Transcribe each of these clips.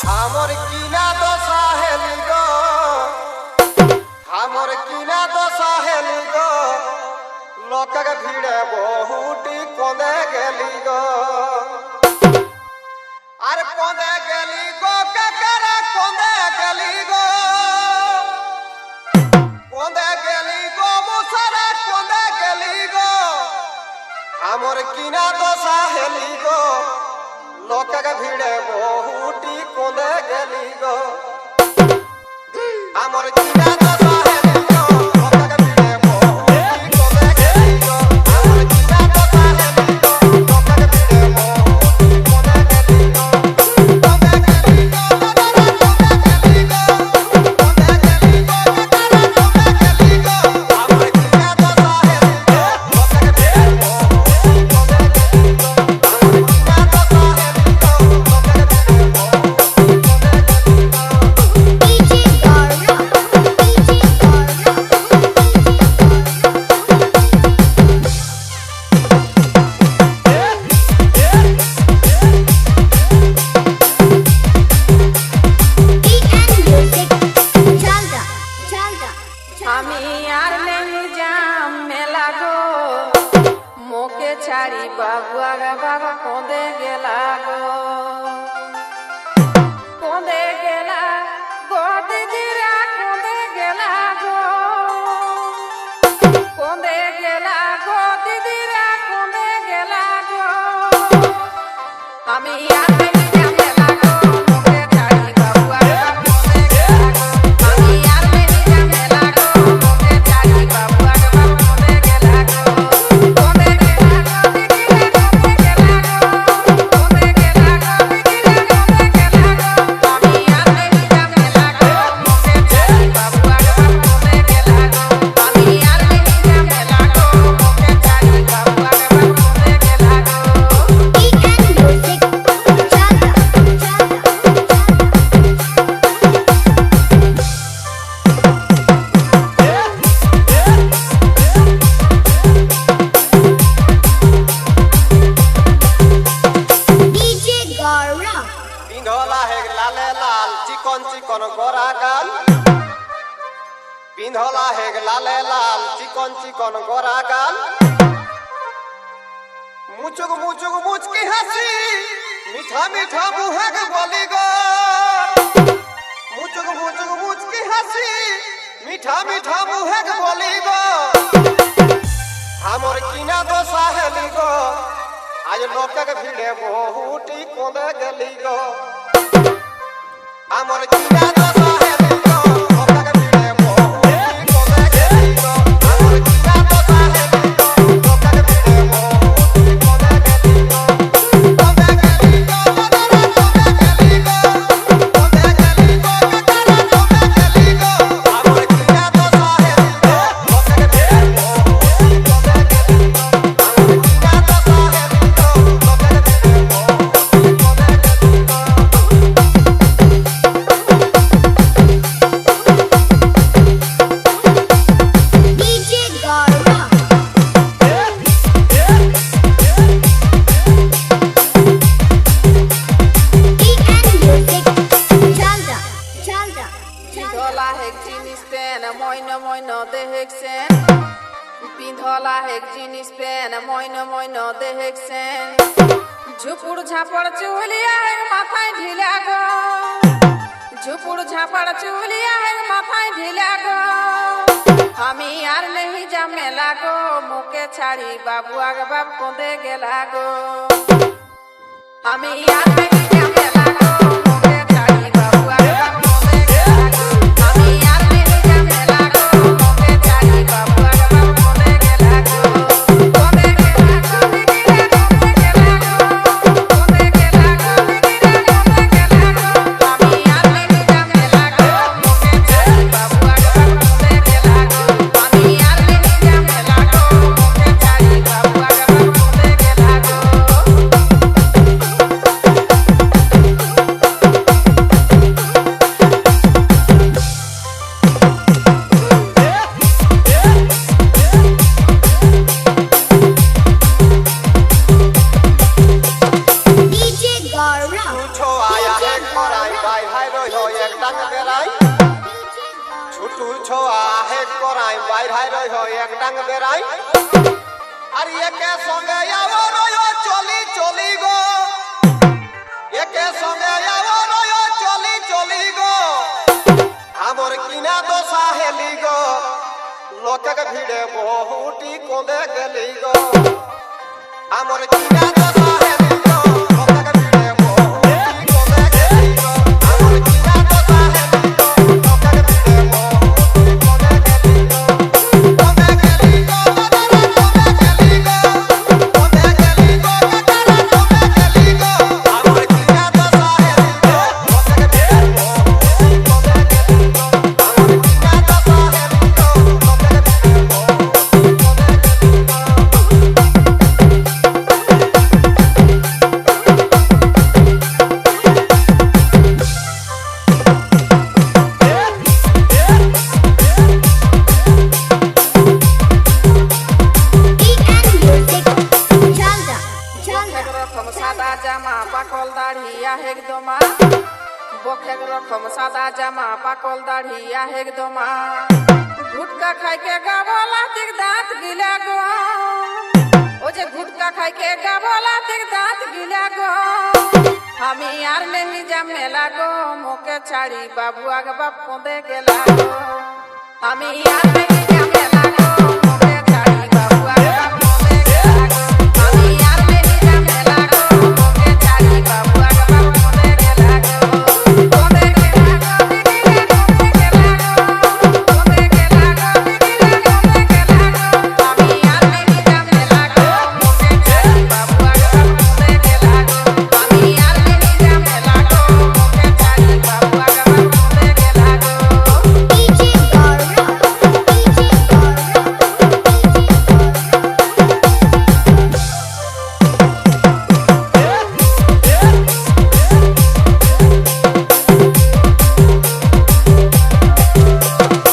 हमर किना दशा हेली गो हमर किना दशा हेली गो लोकक भीड़े बहुटी कोदे गेली गो अरे कोदे गेली गो ककरा कोदे गेली गो मुसरा कोदे गेली गो हमर किना दशा हेली गो लोकक भीड़े बहुटी कोदे गेली गो हमर किना दशा हेली गो लोकक भीड़े बहुटी कोदे गेली गो हमर किना दशा हेली गो लोकक भीड़े बहुटी कोदे गेली गो कोदे गेली गो कोदे गेली गो कोदे गेली गो कोदे गेली गो हमर किना दशा हेली गो लोकक भीड़े बहुटी कोदे गेली गो हमर किना दशा हेली गो लोकक भीड़े बहुटी कोदे गेली गो ছাড়ি বাবুয়া বাবা কোঁদে গেলা কোঁদে গেলা গো দিদিরা কোঁদে গেলা কোঁদে গেলা গো দিদিরা কোঁদে গেলা আমি আর चिकन गोरा गाल पिंधला है लाले लाल चिकन चिकन गोरा गाल मुचुक मुचुक मुचकी हंसी मीठा मीठा मुहक बोली गो मुचुक मुचुक मुचकी हंसी मीठा मीठा मुहक बोली गो हमर किना दशा हेली गो आज लोकक भीड़े बहुटी कोदे गेली गो हमर किना दशा हेली गो लोकक भीड़े बहुटी कोदे गेली गो हमर किना दशा हेली गो लोकक भीड़े बहुटी कोदे गेली गो कोदे गेली गो कोदे गेली गो कोदे गेली गो ककरा कोदे गेली गो हमर किना दशा हेली गो लोकक भीड़े बहुटी कोदे गेली गो हमर किना दशा हेली गो लोकक भीड़े बहुटी कोदे गेली गो पिंधला एक जीनिस पेन मोइन देखसेन झुपुर झापड़ चुलिया है माथाय ढिला गो झुपुर झापड़ चुलिया है माथाय ढिला गो আমি আর नहीं जमेला गो मुके ছাড়ি बाबुआ बाप कोदे गेला गो আমি আর नहीं जमेला गो मुके ছাড়ি बाबुआ बाप कोदे गेला गो আমি আর नहीं जमेला गो मुके ছাড়ি बाबुआ बाप कोदे गेला गो कोदे गेला गो दिदिरा कोदे गेला गो कोदे गेला गो दिदिरा कोदे गेला गो আমি আর नहीं जमेला गो मुके ছাড়ি बाबुआ बाप कोदे गेला गो আমি আর नहीं जमेला गो मुके ছাড়ি बाबुआ बाप कोदे गेला गो छो आया है कोराई बाई भाई रहो एक डांग बेराई छुटू छो आया है कोराई बाई भाई रहो एक डांग बेराई अरे ये के संगे यावो रहो चली चली गो ये के संगे यावो रहो चली चली गो हमर किना तो साहेली गो लोकक भिड़े बहुटी कोंदे गेली गो हमर किना तो साहेली गो लोकक भिड़े बहुटी कोंदे गेली गो हमर किना तो साहेली गो लोकक भिड़े बहुटी कोंदे गेली गो कोंदे गेली गो कतरा कोंदे गेली गो कतरा कोंदे गेली गो हमर किना तो साहेली गो लोकक भिड़े बहुटी कोंदे गेली गो हमर किना तो साहेली गो लोकक भिड़े बहुटी বখেক রকম সাদা জামা পাকল দাড়িয়া একদমা বখেক রকম সাদা জামা পাকল দাড়িয়া একদমা গুটকা খাইকে গাবলা দিক দাঁত গিলা গো ও যে গুটকা খাইকে গাবলা দিক দাঁত গিলা গো আমি আর নেহি জামেলা গো মোকে ছাড়ি বাবু আগ বাপ কোঁদে গেলা গো আমি আর নেহি জামেলা গো মোকে ছাড়ি বাবু আগ বাপ কোঁদে গেলা গো আমি আর নেহি জামেলা গো মোকে ছাড়ি বাবু আগ বাপ কোঁদে গেলা গো কোঁদে গেলা গো দিদিরে কোঁদে গেলা গো দিদিরে কোঁদে গেলা গো আমি আর নেহি জামেলা গো মোকে ছাড়ি বাবু আগ বাপ কোঁদে গেলা গো আমি আর নেহি জামেলা গো মোকে ছাড়ি বাবু আগ বাপ কোঁদে গেলা গো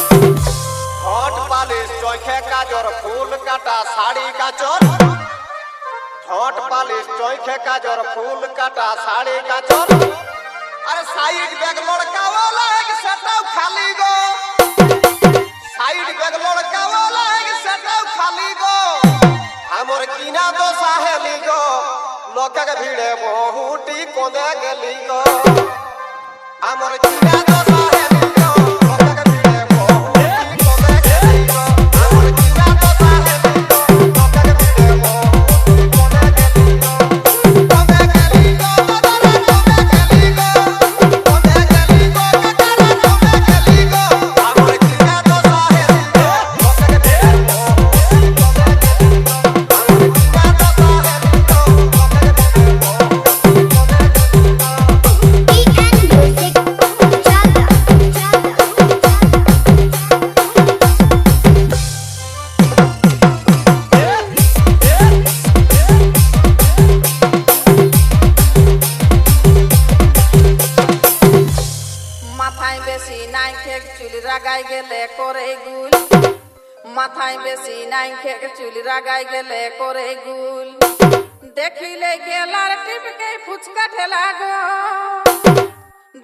हॉट पालिश चौखे काजर फूल काटा साड़ी का चोर हॉट पालिश चौखे काजर फूल काटा साड़ी का चोर अरे साइड बैग लड़का वाला एक सेटअप खाली गो साइड बैग लड़का वाला एक सेटअप खाली गो हमर किना तो साहेली गो लोकक भिड़े बहुटी कोंदे गेली गो हमर किना तो साहेली गो लोकक भिड़े बहुटी कोंदे गेली गो हमर किना तो साहेली गो लोकक भिड़े बहुटी कोंदे गेली गो कोंदे गेली गो कतरा कोंदे गेली गो कोंदे गेली गो कतरा कोंदे गेली गो हमर किना तो साहेली गो लोकक भिड़े बहुटी कोंदे गेली गो हमर किना तो साहेली गो लोकक भिड़े बहुटी कोंदे गेली गो মাথায় বেশি নাই খেক চুল রাগাই গেলে করে গুল মাথায় বেশি নাই খেক চুল রাগাই গেলে করে গুল দেখিলে গেলার টিপকে ফুচকা ঠেলা গো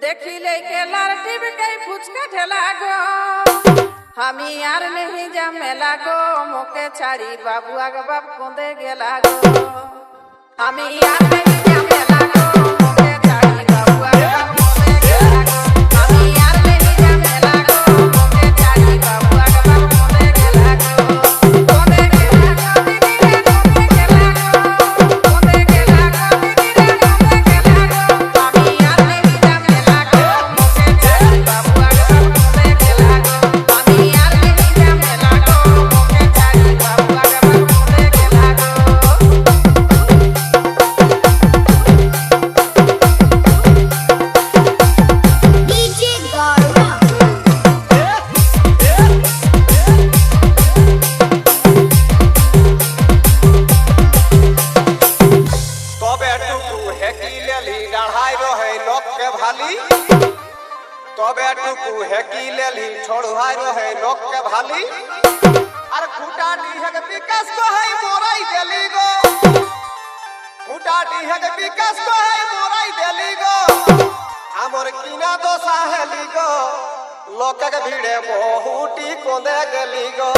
দেখিলে গেলার টিপকে ফুচকা ঠেলা গো আমি আর নেহি জামেলা গো মোকে ছাড়ি বাবু আগ বাপ কোঁদে গেলা গো আমি আর নেহি জামেলা গো মোকে ছাড়ি বাবু আগ বাপ কোঁদে গেলা গো আমি আর নেহি জামেলা গো মোকে ছাড়ি বাবু আগ বাপ কোঁদে গেলা গো কোঁদে গেলা গো দিদিরে কোঁদে গেলা গো কোঁদে গেলা গো দিদিরে কোঁদে গেলা গো আমি আর নেহি জামেলা গো মোকে ছাড়ি বাবু আগ বাপ কোঁদে গেলা গো আমি আর নেহি জামেলা গো মোকে ছাড়ি বাবু আগ বাপ কোঁদে গেলা গো तबे टुकू हेकी लेली गढ़ाई रहे लोक के भाली तबे टुकू हेकी लेली छोड़ाई रहे लोक के भाली अरे खूटा दी है के विकास को है मोराई देली गो ফুটাটি হেগে বিকাশ কহে মোরাই দেলি গো আমার কিনা দোষা হেলি গো লোকের ভিড়ে বহুটি কোঁদে গেলি গো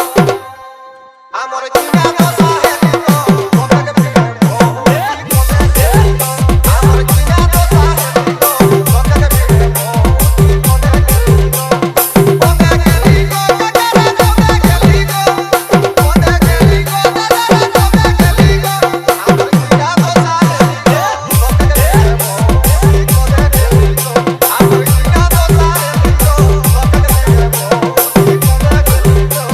আমার কিনা দোষা হেলি গো লোকের ভিড়ে বহুটি কোঁদে গেলি গো আমার কিনা দোষা হেলি গো লোকের ভিড়ে বহুটি কোঁদে গেলি গো কোঁদে গেলি গো দাদারা কোঁদে গেলি গো কোঁদে গেলি গো দাদারা কোঁদে গেলি গো আমার কিনা দোষা হেলি গো লোকের ভিড়ে বহুটি কোঁদে গেলি গো আমার কিনা দোষা হেলি গো লোকের ভিড়ে বহুটি কোঁদে গেলি গো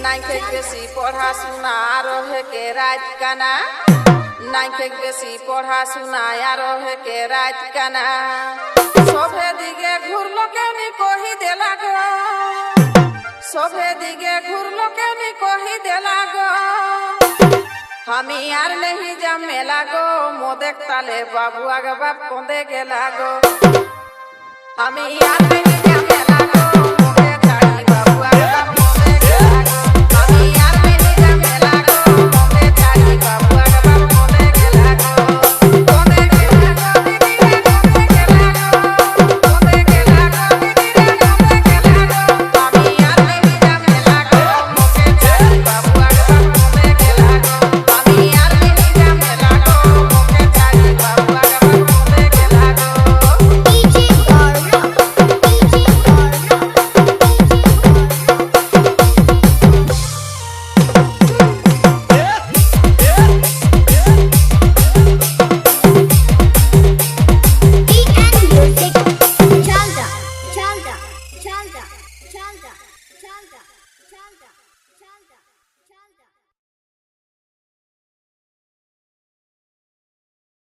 নাইকে বেশি পড়াশোনা আরো হেকে রাত কানা নাইকে বেশি পড়াশোনা আরো হেকে রাত কানা সবে দিকে ঘুরলো কেনি কহি দেলা গো সবে দিকে ঘুরলো কেনি কহি দেলা গো আমি আর নেহি যা মেলা গো মোদেক তালে বাবু আগে বাপ কোঁদে গেলা গো আমি আর নেহি যা মেলা গো মোকে ছাড়ি বাবু আগে বাপ কোঁদে গেলা গো আমি আর নেহি যা মেলা গো মোকে ছাড়ি বাবু আগে বাপ কোঁদে গেলা গো কোঁদে গেলা গো দিদিরা কোঁদে গেলা গো কোঁদে গেলা গো দিদিরা কোঁদে গেলা গো আমি আর নেহি যা মেলা গো মোকে ছাড়ি বাবু আগে বাপ কোঁদে গেলা গো আমি আর নেহি যা মেলা গো মোকে ছাড়ি বাবু আগে বাপ কোঁদে গেলা গো Chalda, chalda, chalda, chalda, chalda, chalda.